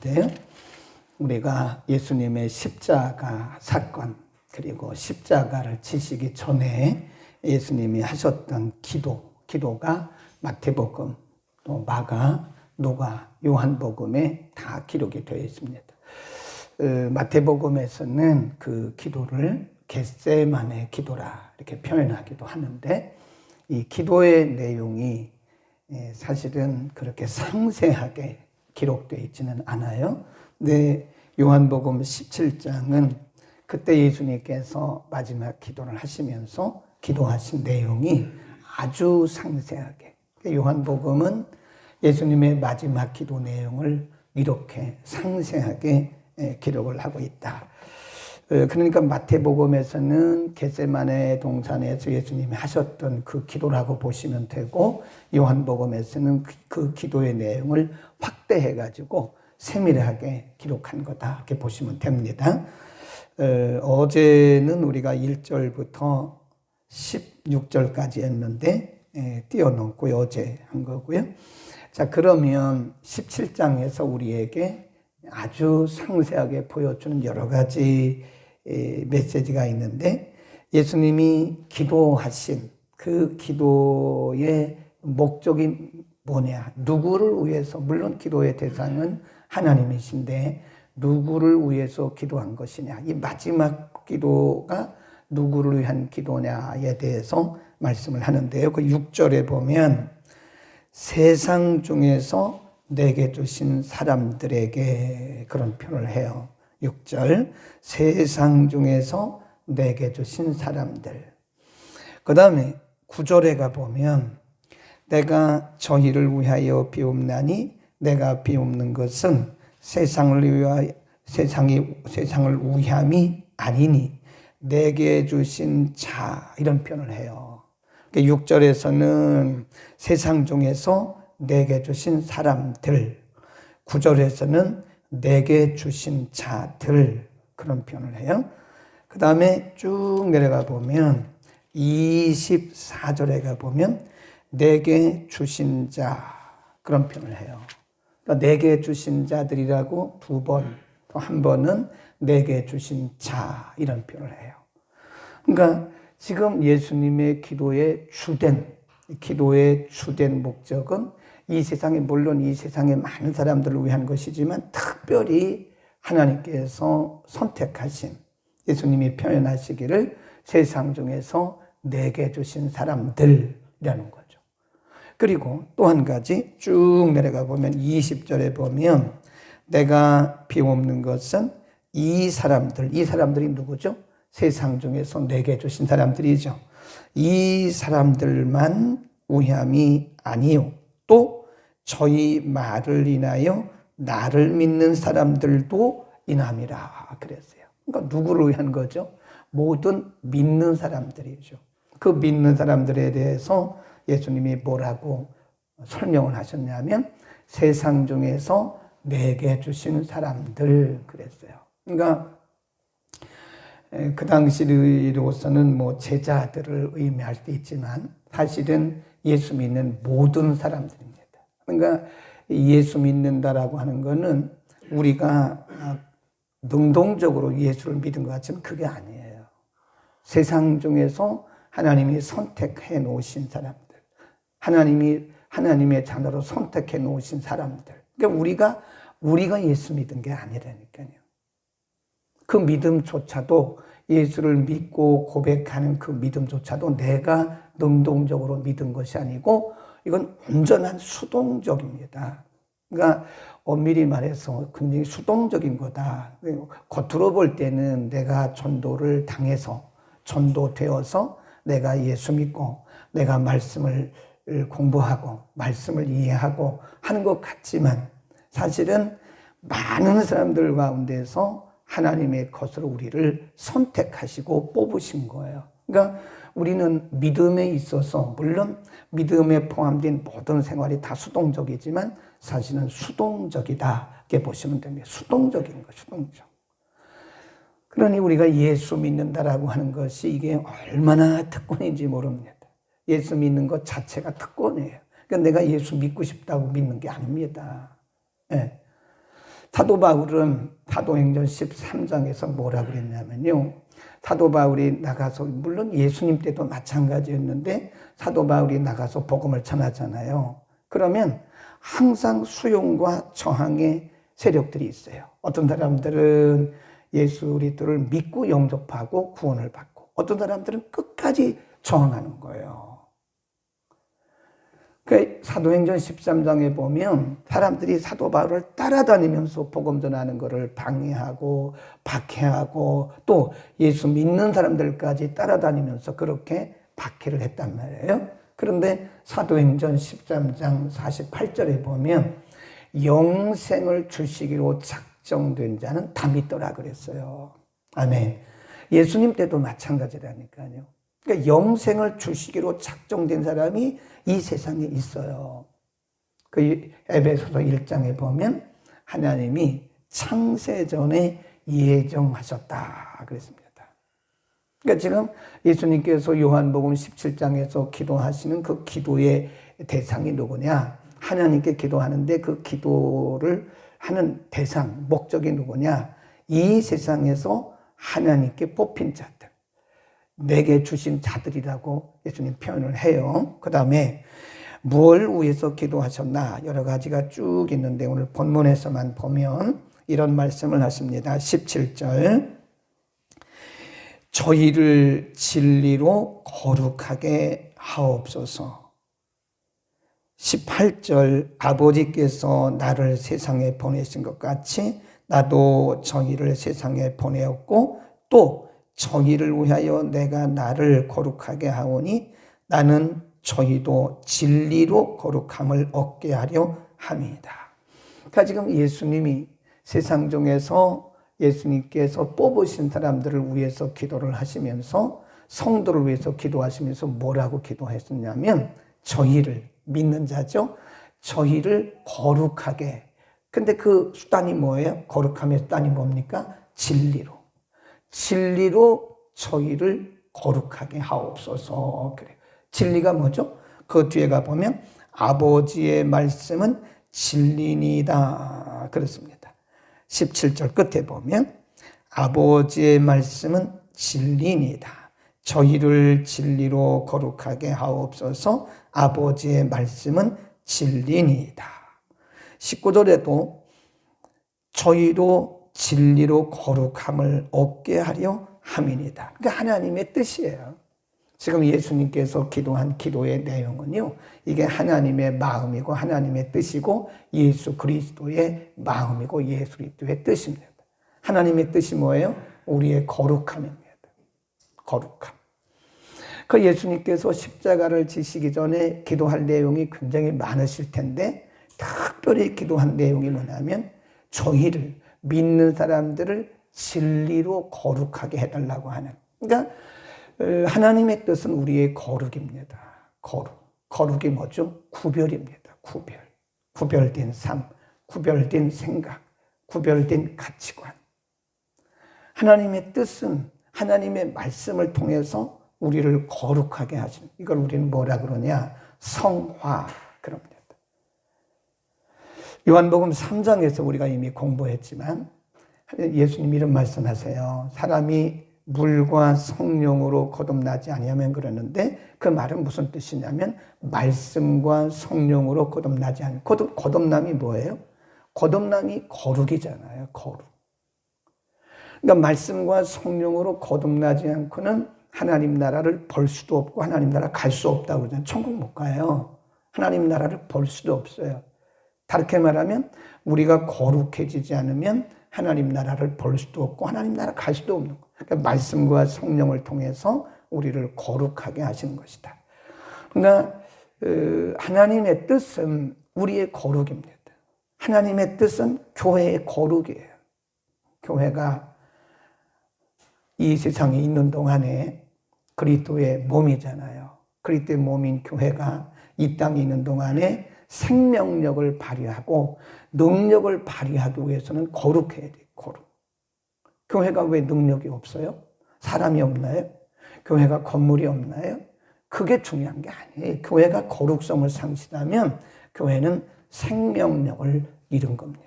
하는데요. 우리가 예수님의 십자가 사건 그리고 십자가를 지시기 전에 예수님이 하셨던 기도가 마태복음, 또 마가, 누가, 요한복음에 다 기록이 되어 있습니다. 마태복음에서는 그 기도를 겟세마네 기도라 이렇게 표현하기도 하는데, 이 기도의 내용이 사실은 그렇게 상세하게 기록되어 있지는 않아요. 근데 요한복음 17장은 그때 예수님께서 마지막 기도를 하시면서 기도하신 내용이 아주 상세하게, 요한복음은 예수님의 마지막 기도 내용을 이렇게 상세하게 기록을 하고 있다. 그러니까 마태복음에서는 겟세마네 동산에서 예수님이 하셨던 그 기도라고 보시면 되고, 요한복음에서는 그 기도의 내용을 확대해가지고 세밀하게 기록한 거다 이렇게 보시면 됩니다. 어제는 우리가 1절부터 16절까지 했는데 띄워놓고 어제 한 거고요. 자, 그러면 17장에서 우리에게 아주 상세하게 보여주는 여러 가지 메시지가 있는데, 예수님이 기도하신 그 기도의 목적이 뭐냐, 누구를 위해서, 물론 기도의 대상은 하나님이신데 누구를 위해서 기도한 것이냐, 이 마지막 기도가 누구를 위한 기도냐에 대해서 말씀을 하는데요. 그 6절에 보면 세상 중에서 내게 주신 사람들에게, 그런 표현을 해요. 6절, 세상 중에서 내게 주신 사람들. 그 다음에 9절에 가보면 내가 저희를 위하여 비옵나니 내가 비옵는 것은 세상을 위함이 아니니 내게 주신 자, 이런 표현을 해요. 6절에서는 세상 중에서 내게 주신 사람들, 9절에서는 내게 주신 자들, 그런 표현을 해요. 그 다음에 쭉 내려가 보면 24절에 가보면 내게 주신 자, 그런 표현을 해요. 그러니까 내게 주신 자들이라고 두 번, 또 한 번은 내게 주신 자, 이런 표현을 해요. 그러니까 지금 예수님의 기도의 주된 목적은 이 세상에, 물론 이 세상에 많은 사람들을 위한 것이지만 특별히 하나님께서 선택하신, 예수님이 표현하시기를 세상 중에서 내게 주신 사람들이라는 거죠. 그리고 또 한 가지 쭉 내려가 보면 20절에 보면 내가 비옵는 것은 이 사람들이 누구죠? 세상 중에서 내게 주신 사람들이죠. 이 사람들만 위함이 아니요, 또 저희 말을 인하여 나를 믿는 사람들도 인함이라 그랬어요. 그러니까 누구를 위한 거죠? 모든 믿는 사람들이죠. 그 믿는 사람들에 대해서 예수님이 뭐라고 설명을 하셨냐면 세상 중에서 내게 주신 사람들 그랬어요. 그러니까 그 당시로서는 뭐 제자들을 의미할 수도 있지만 사실은 예수 믿는 모든 사람들입니다. 그러니까 예수 믿는다라고 하는 거는 우리가 능동적으로 예수를 믿은 것 같지만 그게 아니에요. 세상 중에서 하나님이 선택해 놓으신 사람들, 하나님의 자녀로 선택해 놓으신 사람들. 그러니까 우리가 예수 믿은 게 아니라니까요. 그 믿음조차도, 예수를 믿고 고백하는 그 믿음조차도 내가 능동적으로 믿은 것이 아니고 이건 온전한 수동적입니다. 그러니까 엄밀히 말해서 굉장히 수동적인 거다. 겉으로 볼 때는 내가 전도를 당해서, 전도되어서 내가 예수 믿고 내가 말씀을 공부하고 말씀을 이해하고 하는 것 같지만 사실은 많은 사람들 가운데서 하나님의 것으로 우리를 선택하시고 뽑으신 거예요. 그러니까 우리는 믿음에 있어서, 물론 믿음에 포함된 모든 생활이 다 수동적이지만 사실은 수동적이다 이렇게 보시면 됩니다. 수동적인 거, 수동적. 그러니 우리가 예수 믿는다라고 하는 것이 이게 얼마나 특권인지 모릅니다. 예수 믿는 것 자체가 특권이에요. 그러니까 내가 예수 믿고 싶다고 믿는 게 아닙니다. 네. 사도 바울은 사도행전 13장에서 뭐라 그랬냐면요. 사도 바울이 나가서, 물론 예수님 때도 마찬가지였는데 사도 바울이 나가서 복음을 전하잖아요. 그러면 항상 수용과 저항의 세력들이 있어요. 어떤 사람들은 예수 그리스도를 믿고 영접하고 구원을 받고, 어떤 사람들은 끝까지 저항하는 거예요. 그러니까 사도행전 13장에 보면 사람들이 사도 바울을 따라다니면서 복음 전하는 것을 방해하고 박해하고 또 예수 믿는 사람들까지 따라다니면서 그렇게 박해를 했단 말이에요. 그런데 사도행전 13장 48절에 보면 영생을 주시기로 작정된 자는 다 믿더라 그랬어요. 아멘. 예수님 때도 마찬가지라니까요. 그러니까 영생을 주시기로 작정된 사람이 이 세상에 있어요. 그 에베소서 1장에 보면 하나님이 창세전에 예정하셨다 그랬습니다. 그러니까 지금 예수님께서 요한복음 17장에서 기도하시는 그 기도의 대상이 누구냐? 하나님께 기도하는데 그 기도를 하는 대상, 목적이 누구냐? 이 세상에서 하나님께 뽑힌 자들, 내게 주신 자들이라고 예수님 표현을 해요. 그 다음에 뭘 위해서 기도하셨나? 여러 가지가 쭉 있는데 오늘 본문에서만 보면 이런 말씀을 하십니다. 17절 저희를 진리로 거룩하게 하옵소서. 18절 아버지께서 나를 세상에 보내신 것 같이 나도 저희를 세상에 보내었고 또 저희를 위하여 내가 나를 거룩하게 하오니 나는 저희도 진리로 거룩함을 얻게 하려 함이다. 그러니까 지금 예수님이 세상 중에서 예수님께서 뽑으신 사람들을 위해서 기도를 하시면서 성도를 위해서 기도하시면서 뭐라고 기도했었냐면 저희를 믿는 자죠. 저희를 거룩하게. 근데 그 수단이 뭐예요? 거룩함의 수단이 뭡니까? 진리로. 진리로 저희를 거룩하게 하옵소서. 그래요. 진리가 뭐죠? 그 뒤에 가보면 아버지의 말씀은 진리니다. 그렇습니다. 17절 끝에 보면 아버지의 말씀은 진리니다. 저희를 진리로 거룩하게 하옵소서. 아버지의 말씀은 진리니다. 19절에도 저희도 진리로 거룩함을 얻게 하려 함이니다. 그러니까 하나님의 뜻이에요. 지금 예수님께서 기도한 기도의 내용은요, 이게 하나님의 마음이고 하나님의 뜻이고 예수 그리스도의 마음이고 예수 그리스도의 뜻입니다. 하나님의 뜻이 뭐예요? 우리의 거룩함입니다. 거룩함. 그 예수님께서 십자가를 지시기 전에 기도할 내용이 굉장히 많으실 텐데 특별히 기도한 내용이 뭐냐면 저희를 믿는 사람들을 진리로 거룩하게 해달라고 하는. 그러니까 하나님의 뜻은 우리의 거룩입니다. 거룩이 뭐죠? 구별입니다. 구별된 삶, 구별된 생각, 구별된 가치관. 하나님의 뜻은 하나님의 말씀을 통해서 우리를 거룩하게 하시는, 이걸 우리는 뭐라 그러냐? 성화 그럽니다. 요한복음 3장에서 우리가 이미 공부했지만 예수님 이런 말씀하세요. 사람이 물과 성령으로 거듭나지 아니하면 그러는데 그 말은 무슨 뜻이냐면 말씀과 성령으로 거듭나지 않으면, 거듭남이 뭐예요? 거듭남이 거룩이잖아요. 거룩. 그러니까 말씀과 성령으로 거듭나지 않고는 하나님 나라를 볼 수도 없고 하나님 나라 갈 수 없다고 그러잖아요. 천국 못 가요. 하나님 나라를 볼 수도 없어요. 다르게 말하면 우리가 거룩해지지 않으면 하나님 나라를 볼 수도 없고 하나님 나라 갈 수도 없는 거예요. 그러니까 말씀과 성령을 통해서 우리를 거룩하게 하시는 것이다. 그러니까 하나님의 뜻은 우리의 거룩입니다. 하나님의 뜻은 교회의 거룩이에요. 교회가 이 세상에 있는 동안에 그리스도의 몸이잖아요. 그리스도의 몸인 교회가 이 땅에 있는 동안에 생명력을 발휘하고 능력을 발휘하기 위해서는 거룩해야 돼요. 거룩. 교회가 왜 능력이 없어요? 사람이 없나요? 교회가 건물이 없나요? 그게 중요한 게 아니에요. 교회가 거룩성을 상실하면 교회는 생명력을 잃은 겁니다.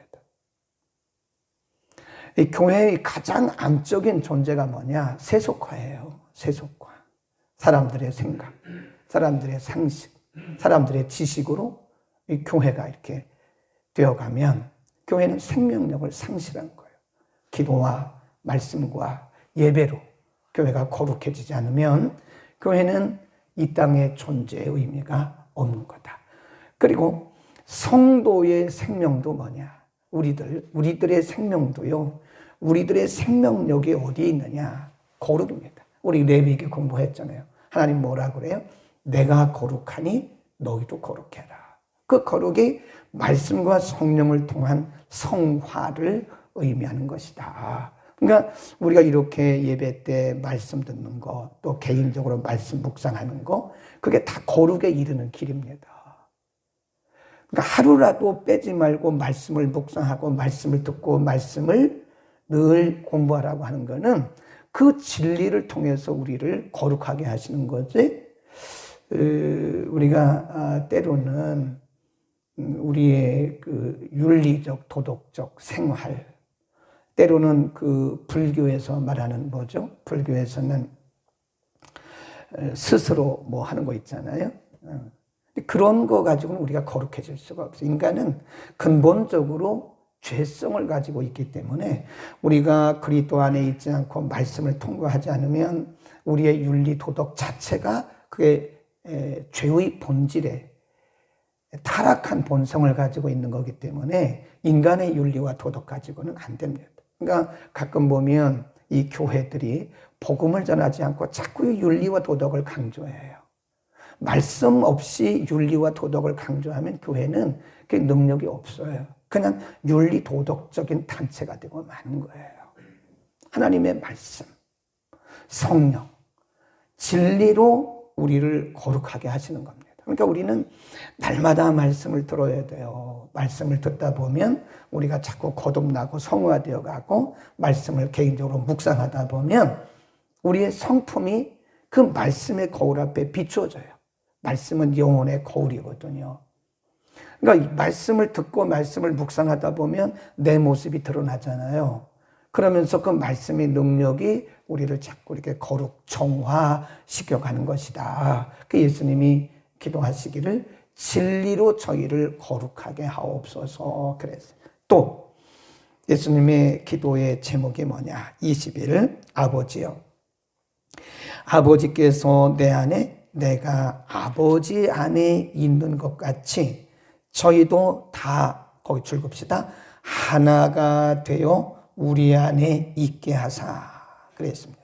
이 교회의 가장 암적인 존재가 뭐냐? 세속화예요. 세속화. 사람들의 생각, 사람들의 상식, 사람들의 지식으로 이 교회가 이렇게 되어가면 교회는 생명력을 상실한 거예요. 기도와 말씀과 예배로 교회가 거룩해지지 않으면 교회는 이 땅의 존재의 의미가 없는 거다. 그리고 성도의 생명도 뭐냐? 우리들의 생명도요. 우리들의 생명력이 어디에 있느냐? 거룩입니다. 우리 레위기 공부했잖아요. 하나님 뭐라 그래요? 내가 거룩하니 너희도 거룩해라. 그 거룩이 말씀과 성령을 통한 성화를 의미하는 것이다. 그러니까 우리가 이렇게 예배 때 말씀 듣는 거, 또 개인적으로 말씀 묵상하는 거, 그게 다 거룩에 이르는 길입니다. 그러니까 하루라도 빼지 말고 말씀을 묵상하고 말씀을 듣고 말씀을 늘 공부하라고 하는 거는 그 진리를 통해서 우리를 거룩하게 하시는 거지. 우리가 때로는 우리의 그 윤리적, 도덕적 생활, 때로는 그 불교에서 말하는 뭐죠? 불교에서는 스스로 뭐 하는 거 있잖아요. 그런 거 가지고는 우리가 거룩해질 수가 없어요. 인간은 근본적으로 죄성을 가지고 있기 때문에 우리가 그리스도 안에 있지 않고 말씀을 통과하지 않으면 우리의 윤리, 도덕 자체가 그게 죄의 본질에 타락한 본성을 가지고 있는 거기 때문에 인간의 윤리와 도덕 가지고는 안 됩니다. 그러니까 가끔 보면 이 교회들이 복음을 전하지 않고 자꾸 윤리와 도덕을 강조해요. 말씀 없이 윤리와 도덕을 강조하면 교회는 그 능력이 없어요. 그냥 윤리 도덕적인 단체가 되고 마는 거예요. 하나님의 말씀, 성령, 진리로 우리를 거룩하게 하시는 겁니다. 그러니까 우리는 날마다 말씀을 들어야 돼요. 말씀을 듣다 보면 우리가 자꾸 거듭나고 성화되어 가고 말씀을 개인적으로 묵상하다 보면 우리의 성품이 그 말씀의 거울 앞에 비추어져요. 말씀은 영혼의 거울이거든요. 그러니까 말씀을 듣고 말씀을 묵상하다 보면 내 모습이 드러나잖아요. 그러면서 그 말씀의 능력이 우리를 자꾸 이렇게 거룩 정화시켜가는 것이다. 그 예수님이 기도하시기를 진리로 저희를 거룩하게 하옵소서 그랬어요. 또 예수님의 기도의 제목이 뭐냐? 20일 아버지여, 아버지께서 내 안에 내가 아버지 안에 있는 것 같이 저희도 다 거기 줄급시다 하나가 되어 우리 안에 있게 하사 그랬습니다.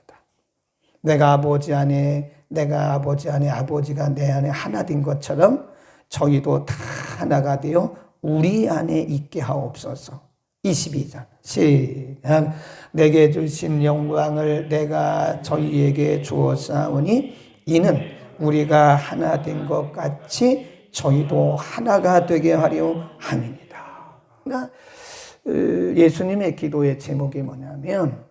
내가 아버지 안에 아버지가 내 안에 하나 된 것처럼 저희도 다 하나가 되어 우리 안에 있게 하옵소서. 22장 시작. 내게 주신 영광을 내가 저희에게 주었사오니 이는 우리가 하나 된 것 같이 저희도 하나가 되게 하려 함이니라. 그러니까 예수님의 기도의 제목이 뭐냐면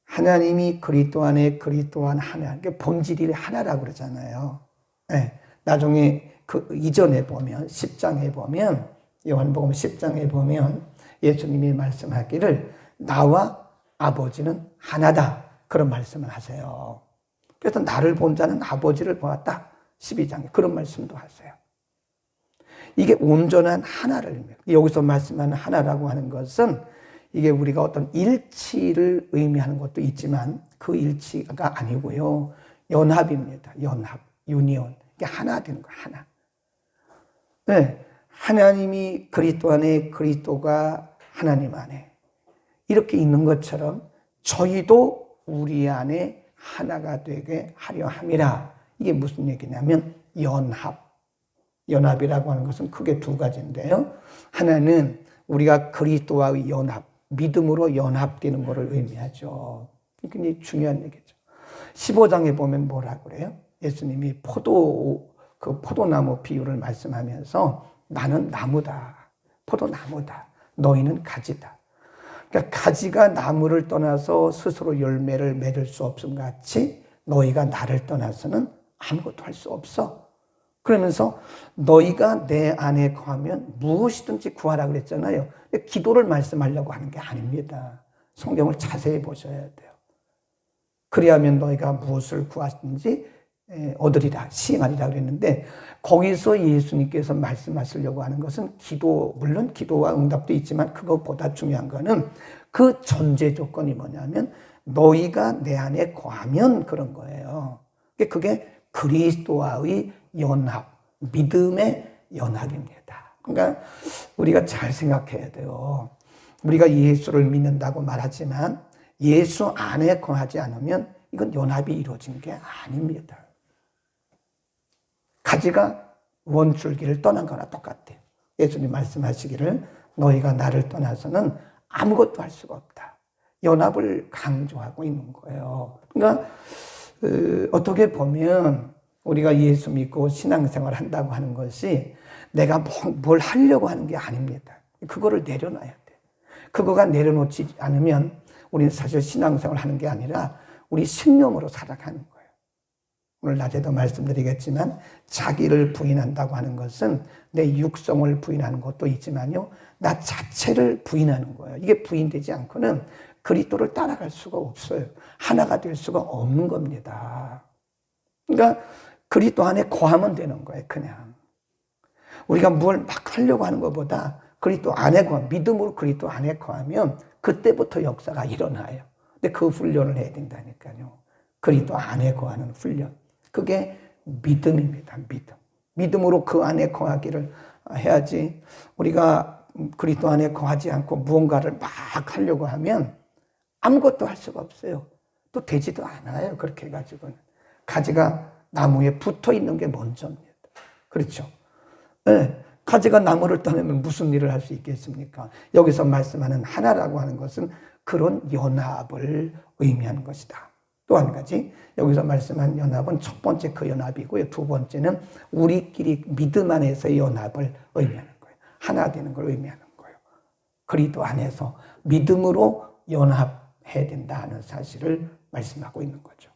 하나님이 그리스도 안에 그리스도 안 하나, 본질이 하나라고 그러잖아요. 네. 나중에 그 이전에 보면 10장에 보면 요한복음 10장에 보면 예수님이 말씀하기를 나와 아버지는 하나다 그런 말씀을 하세요. 그래서 나를 본 자는 아버지를 보았다 12장에 그런 말씀도 하세요. 이게 온전한 하나를 의미해요. 여기서 말씀하는 하나라고 하는 것은 이게 우리가 어떤 일치를 의미하는 것도 있지만 그 일치가 아니고요. 연합입니다. 연합, 유니온. 이게 하나 되는 거예요. 하나. 네. 하나님이 그리스도 안에 그리스도가 하나님 안에 이렇게 있는 것처럼 저희도 우리 안에 하나가 되게 하려 함이라. 이게 무슨 얘기냐면 연합. 연합이라고 하는 것은 크게 두 가지인데요. 하나는 우리가 그리스도와의 연합, 믿음으로 연합되는 것을 의미하죠. 굉장히 중요한 얘기죠. 15장에 보면 뭐라 그래요? 예수님이 포도나무 비유를 말씀하면서 나는 나무다. 포도나무다. 너희는 가지다. 그러니까 가지가 나무를 떠나서 스스로 열매를 맺을 수 없음 같이 너희가 나를 떠나서는 아무것도 할 수 없어. 그러면서 너희가 내 안에 거하면 무엇이든지 구하라 그랬잖아요. 기도를 말씀하려고 하는 게 아닙니다. 성경을 자세히 보셔야 돼요. 그리하면 너희가 무엇을 구하든지 얻으리라, 시행하리라 그랬는데, 거기서 예수님께서 말씀하시려고 하는 것은 기도, 물론 기도와 응답도 있지만 그것보다 중요한 거는 그 전제 조건이 뭐냐면 너희가 내 안에 거하면 그런 거예요. 그게 그리스도와의 연합, 믿음의 연합입니다. 그러니까 우리가 잘 생각해야 돼요. 우리가 예수를 믿는다고 말하지만 예수 안에 거하지 않으면 이건 연합이 이루어진 게 아닙니다. 가지가 원줄기를 떠난 거나 똑같아요. 예수님 말씀하시기를 너희가 나를 떠나서는 아무것도 할 수가 없다. 연합을 강조하고 있는 거예요. 그러니까 어떻게 보면 우리가 예수 믿고 신앙생활 한다고 하는 것이 내가 뭘 하려고 하는 게 아닙니다. 그거를 내려놔야 돼. 그거가 내려놓지 않으면 우리는 사실 신앙생활 하는 게 아니라 우리 신념으로 살아가는 거예요. 오늘 낮에도 말씀드리겠지만 자기를 부인한다고 하는 것은 내 육성을 부인하는 것도 있지만요, 나 자체를 부인하는 거예요. 이게 부인되지 않고는 그리스도를 따라갈 수가 없어요. 하나가 될 수가 없는 겁니다. 그러니까 그리스도 안에 거하면 되는 거예요. 그냥 우리가 뭘 막 하려고 하는 것보다 그리스도 안에 거하면, 믿음으로 그리스도 안에 거하면 그때부터 역사가 일어나요. 근데 그 훈련을 해야 된다니까요. 그리스도 안에 거하는 훈련. 그게 믿음입니다. 믿음. 믿음으로 그 안에 거하기를 해야지, 우리가 그리스도 안에 거하지 않고 무언가를 막 하려고 하면 아무것도 할 수가 없어요. 또 되지도 않아요. 그렇게 해가지고는. 가지가 나무에 붙어 있는 게 먼저입니다. 그렇죠? 네. 가지가 나무를 떠나면 무슨 일을 할 수 있겠습니까? 여기서 말씀하는 하나라고 하는 것은 그런 연합을 의미하는 것이다. 또 한 가지, 여기서 말씀한 연합은 첫 번째 그 연합이고요. 두 번째는 우리끼리 믿음 안에서의 연합을 의미하는 거예요. 하나 되는 걸 의미하는 거예요. 그리스도 안에서 믿음으로 연합해야 된다 하는 사실을 말씀하고 있는 거죠.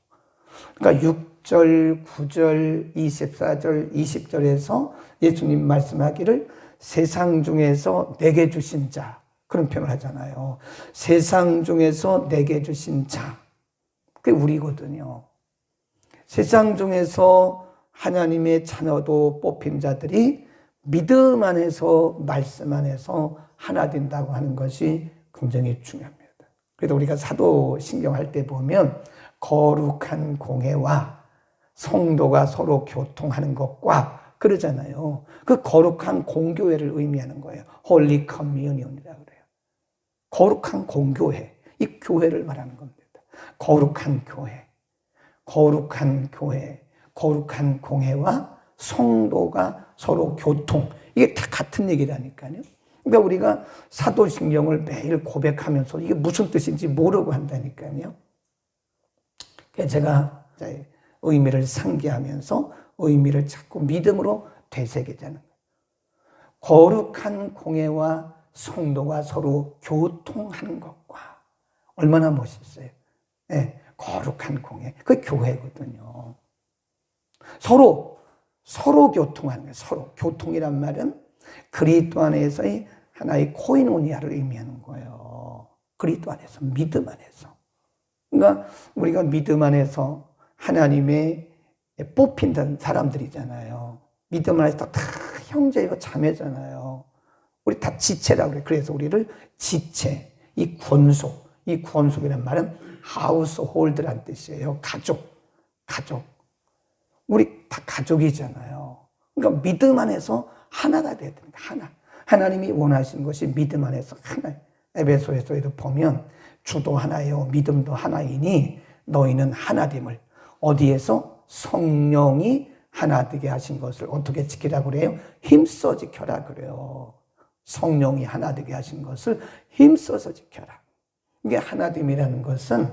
그러니까 6절, 9절, 24절, 20절에서 예수님 말씀하기를 세상 중에서 내게 주신 자, 그런 표현을 하잖아요. 세상 중에서 내게 주신 자, 그게 우리거든요. 세상 중에서 하나님의 자녀도 뽑힌 자들이 믿음 안에서, 말씀 안에서 하나 된다고 하는 것이 굉장히 중요합니다. 그래서 우리가 사도신경 할 때 보면 거룩한 공회와 성도가 서로 교통하는 것과 그러잖아요. 그 거룩한 공교회를 의미하는 거예요. Holy Communion이라고 그래요. 거룩한 공교회, 이 교회를 말하는 겁니다. 거룩한 교회, 거룩한 교회, 거룩한 공회와 성도가 서로 교통, 이게 다 같은 얘기라니까요. 그러니까 우리가 사도신경을 매일 고백하면서 이게 무슨 뜻인지 모르고 한다니까요. 제가 의미를 상기하면서 의미를 자꾸 믿음으로 되새기자는 거예요. 거룩한 공회와 성도가 서로 교통하는 것과, 얼마나 멋있어요. 네, 거룩한 공회, 그 교회거든요. 서로 교통하는 거예요. 서로 교통이란 말은 그리스도 안에서의 하나의 코이노니아를 의미하는 거예요. 그리스도 안에서, 믿음 안에서. 그러니까 우리가 믿음 안에서 하나님의 뽑힌 사람들이잖아요. 믿음 안에서 다 형제이고 자매잖아요. 우리 다 지체라고 그래요. 그래서 우리를 지체, 이 권속이란 말은 하우스홀드란 뜻이에요. 가족. 우리 다 가족이잖아요. 그러니까 믿음 안에서 하나가 돼야 됩니다. 하나님이 원하시는 것이 믿음 안에서 하나. 에베소에서도 보면 주도 하나요, 믿음도 하나이니 너희는 하나됨을, 어디에서? 성령이 하나 되게 하신 것을 어떻게 지키라고 그래요? 힘써 지켜라 그래요. 성령이 하나 되게 하신 것을 힘써서 지켜라. 이게 하나됨이라는 것은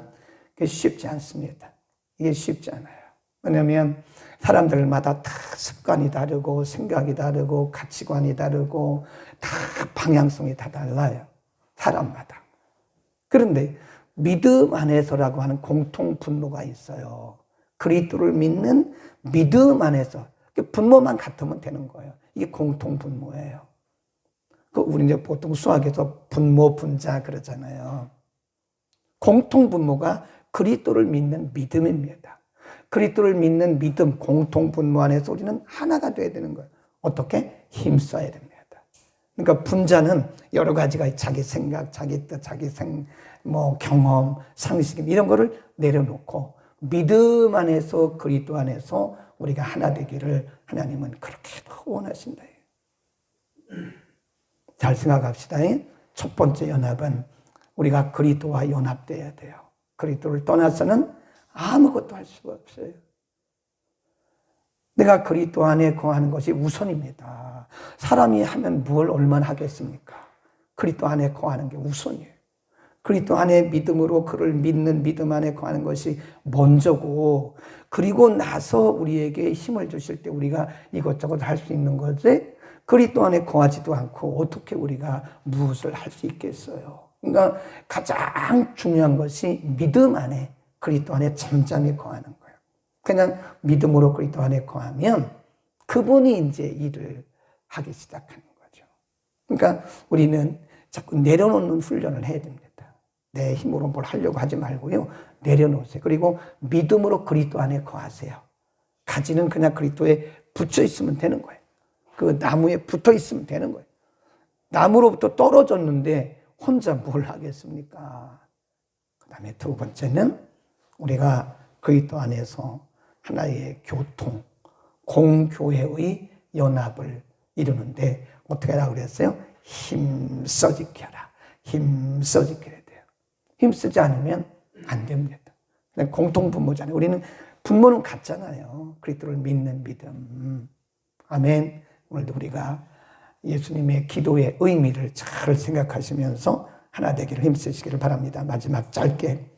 쉽지 않습니다. 이게 쉽지 않아요. 왜냐하면 사람들마다 다 습관이 다르고 생각이 다르고 가치관이 다르고 다 방향성이 다 달라요. 사람마다. 그런데 믿음 안에서라고 하는 공통 분모가 있어요. 그리스도를 믿는 믿음 안에서 분모만 같으면 되는 거예요. 이게 공통 분모예요. 우리 이제 보통 수학에서 분모 분자 그러잖아요. 공통분모가 그리스도를 믿는 믿음입니다. 그리스도를 믿는 믿음, 공통분모 안에서 우리는 하나가 돼야 되는 거예요. 어떻게? 힘써야 됩니다. 그러니까 분자는 여러 가지가 자기 생각, 자기 뜻, 자기 경험, 상식 이런 거를 내려놓고 믿음 안에서 그리스도 안에서 우리가 하나 되기를 하나님은 그렇게 원하신다. 잘 생각합시다. 첫 번째 연합은 우리가 그리스도와 연합돼야 돼요. 그리스도를 떠나서는 아무것도 할 수가 없어요. 내가 그리스도 안에 거하는 것이 우선입니다. 사람이 하면 뭘 얼마나 하겠습니까? 그리스도 안에 거하는 게 우선이에요. 그리스도 안에 믿음으로 그를 믿는 믿음 안에 거하는 것이 먼저고, 그리고 나서 우리에게 힘을 주실 때 우리가 이것저것 할 수 있는 거지, 그리스도 안에 거하지도 않고 어떻게 우리가 무엇을 할 수 있겠어요? 그러니까 가장 중요한 것이 믿음 안에 그리스도 안에 잠잠히 거하는 거예요. 그냥 믿음으로 그리스도 안에 거하면 그분이 이제 일을 하기 시작하는 거죠. 그러니까 우리는 자꾸 내려놓는 훈련을 해야 됩니다. 내 힘으로 뭘 하려고 하지 말고요. 내려놓으세요. 그리고 믿음으로 그리스도 안에 거하세요. 가지는 그냥 그리스도에 붙여 있으면 되는 거예요. 그 나무에 붙어 있으면 되는 거예요. 나무로부터 떨어졌는데 혼자 뭘 하겠습니까? 그 다음에 두 번째는 우리가 그리스도 안에서 하나의 교통, 공교회의 연합을 이루는데 어떻게 하라고 그랬어요? 힘써 지켜라. 힘써 지켜야 돼요. 힘쓰지 않으면 안 됩니다. 공통분모잖아요. 우리는 분모는 같잖아요. 그리스도를 믿는 믿음. 아멘. 오늘도 우리가 예수님의 기도의 의미를 잘 생각하시면서 하나 되기를 힘쓰시기를 바랍니다. 마지막 짧게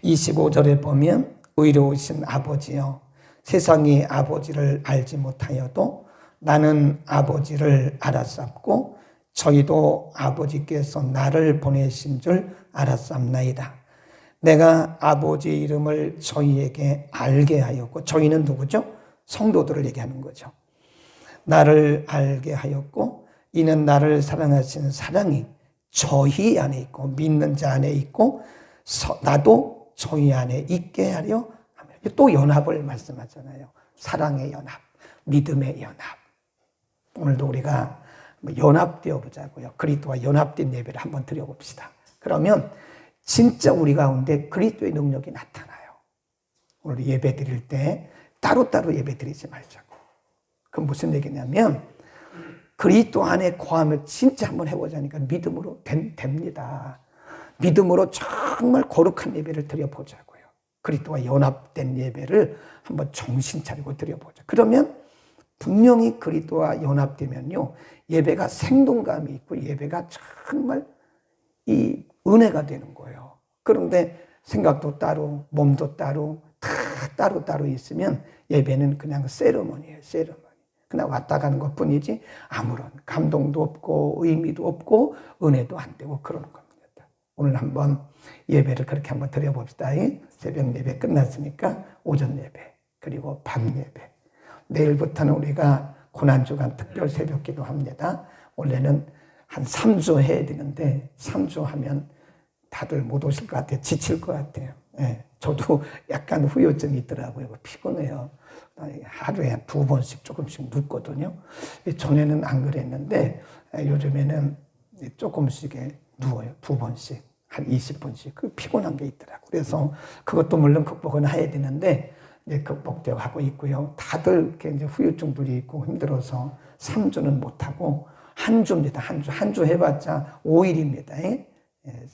25절에 보면 의로우신 아버지여, 세상이 아버지를 알지 못하여도 나는 아버지를 알았sap고 저희도 아버지께서 나를 보내신 줄 알았sap나이다. 내가 아버지 이름을 저희에게 알게 하였고, 저희는 누구죠? 성도들을 얘기하는 거죠. 나를 알게 하였고 이는 나를 사랑하신 사랑이 저희 안에 있고 믿는 자 안에 있고 나도 저희 안에 있게 하려 하며, 또 연합을 말씀하잖아요. 사랑의 연합, 믿음의 연합. 오늘도 우리가 연합되어 보자고요. 그리스도와 연합된 예배를 한번 드려봅시다. 그러면 진짜 우리 가운데 그리스도의 능력이 나타나요. 오늘 예배 드릴 때 따로따로 예배 드리지 말자고. 그건 무슨 얘기냐면 그리스도 안에 거함을 진짜 한번 해보자니까 믿음으로 됩니다. 믿음으로 정말 거룩한 예배를 드려보자고요. 그리스도와 연합된 예배를 한번 정신 차리고 드려보자. 그러면 분명히 그리스도와 연합되면요, 예배가 생동감이 있고 예배가 정말 이 은혜가 되는 거예요. 그런데 생각도 따로 몸도 따로 다 따로 있으면 예배는 그냥 세리머니예요. 세리머니. 그냥 왔다 가는 것뿐이지 아무런 감동도 없고 의미도 없고 은혜도 안 되고 그러는 겁니다. 오늘 한번 예배를 그렇게 한번 드려봅시다. 새벽 예배 끝났으니까 오전 예배 그리고 밤 예배. 내일부터는 우리가 고난주간 특별 새벽 기도합니다. 원래는 한 3주 해야 되는데 3주 하면 다들 못 오실 것 같아요. 지칠 것 같아요. 예, 저도 약간 후유증이 있더라고요. 피곤해요. 하루에 한 2번씩 조금씩 눕거든요. 전에는 안 그랬는데 요즘에는 조금씩 누워요. 2번씩. 한 20분씩. 그 피곤한 게 있더라고요. 그래서 그것도 물론 극복은 해야 되는데 이제 극복되어 하고 있고요. 다들 이렇게 이제 후유증들이 있고 힘들어서 3주는 못하고 한 주입니다. 한 주 해봤자 5일입니다.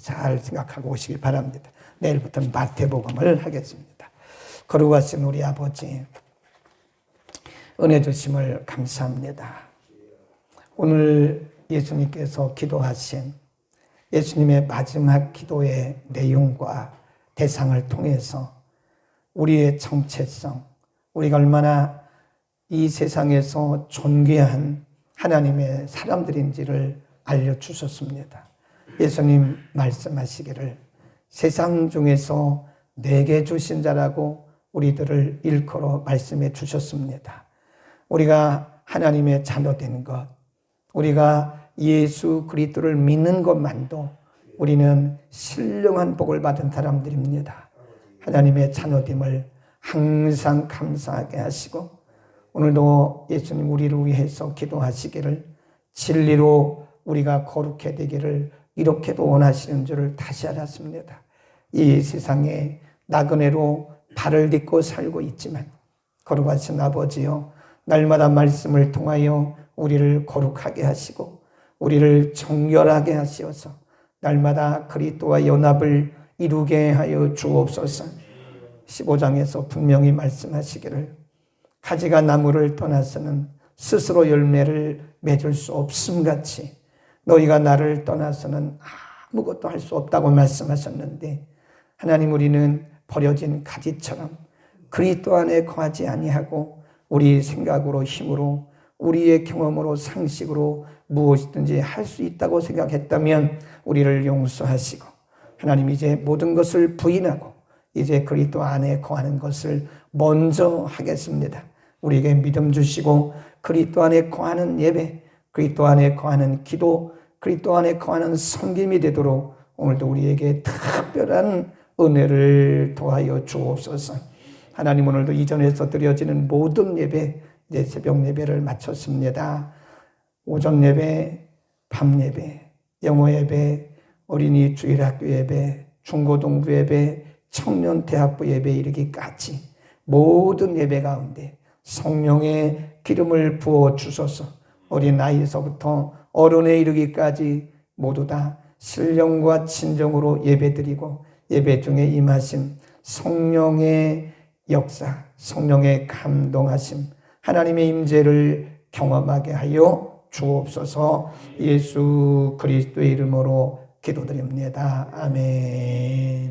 잘 생각하고 오시기 바랍니다. 내일부터는 마태복음을 하겠습니다. 거룩하신 우리 아버지, 은혜 주심을 감사합니다. 오늘 예수님께서 기도하신 예수님의 마지막 기도의 내용과 대상을 통해서 우리의 정체성, 우리가 얼마나 이 세상에서 존귀한 하나님의 사람들인지를 알려주셨습니다. 예수님 말씀하시기를 세상 중에서 내게 주신 자라고 우리들을 일컬어 말씀해 주셨습니다. 우리가 하나님의 자녀된 것, 우리가 예수 그리스도를 믿는 것만도 우리는 신령한 복을 받은 사람들입니다. 하나님의 자녀됨을 항상 감사하게 하시고 오늘도 예수님 우리를 위해서 기도하시기를 진리로 우리가 거룩해 되기를 이렇게도 원하시는 줄을 다시 알았습니다. 이 세상에 나그네로 발을 딛고 살고 있지만 거룩하신 아버지여 날마다 말씀을 통하여 우리를 거룩하게 하시고 우리를 정결하게 하시어서 날마다 그리스도와 연합을 이루게 하여 주옵소서. 15장에서 분명히 말씀하시기를 가지가 나무를 떠나서는 스스로 열매를 맺을 수 없음같이 너희가 나를 떠나서는 아무것도 할 수 없다고 말씀하셨는데 하나님 우리는 버려진 가지처럼 그리스도 안에 거하지 아니하고 우리 생각으로 힘으로 우리의 경험으로 상식으로 무엇이든지 할 수 있다고 생각했다면 우리를 용서하시고 하나님 이제 모든 것을 부인하고 이제 그리스도 안에 거하는 것을 먼저 하겠습니다. 우리에게 믿음 주시고 그리스도 안에 거하는 예배, 그리스도 안에 거하는 기도, 그리스도 안에 거하는 섬김이 되도록 오늘도 우리에게 특별한 은혜를 더하여 주옵소서. 하나님 오늘도 이전에서 드려지는 모든 예배 이제 새벽 예배를 마쳤습니다. 오전 예배, 밤 예배, 영어 예배, 어린이 주일학교 예배, 중고등부 예배, 청년 대학부 예배 이르기까지 모든 예배 가운데 성령의 기름을 부어 주소서. 어린 아이에서부터 어른에 이르기까지 모두 다 신령과 진정으로 예배드리고 예배 중에 임하신 성령의 역사, 성령의 감동하심, 하나님의 임재를 경험하게 하여 주옵소서. 예수 그리스도의 이름으로 기도드립니다. 아멘.